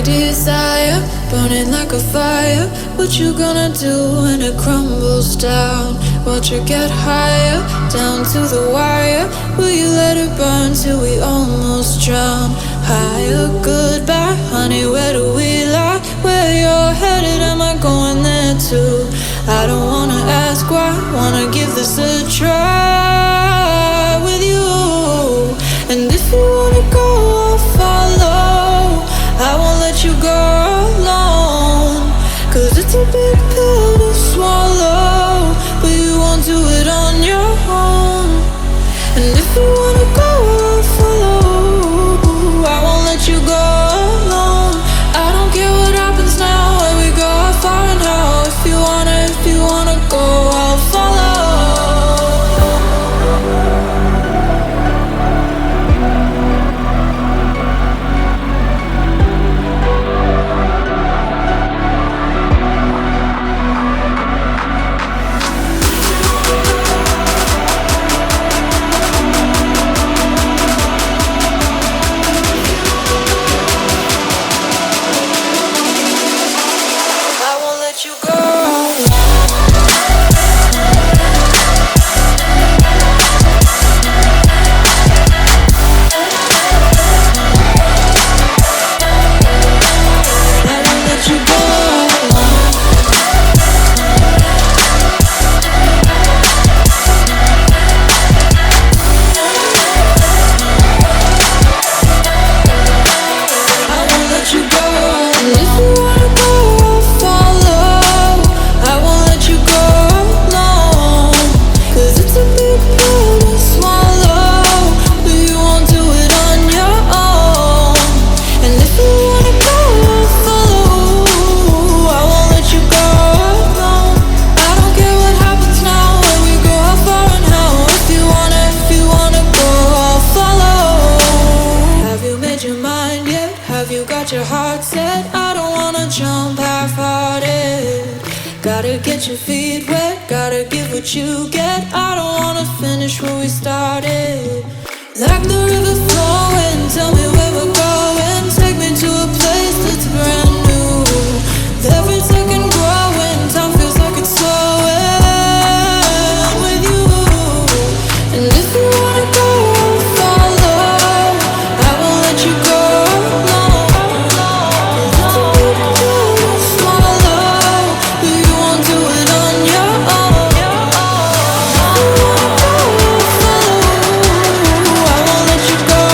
desire, burning like a fire. What you gonna do when it crumbles down? Watch it get higher, down to the wire. Will you let it burn till we almost drown? Higher, goodbye, honey, where do we lie? Where you're headed, am I going there too? I don't wanna ask why, wanna give this a try with you. And if you wanna go, I'll follow. I won't let you go alone, 'cause it's a big pill to swallow, but you won't do it on your own. And if you wanna go, I'll follow. I won't let you go alone. I don't care what happens now, where we go, how far and how. If you wanna go, I'll follow. Your heart set, I don't wanna jump half-hearted. Gotta get your feet wet, gotta give what you get. I don't wanna finish where we started. Like the river flowing, tell me where we're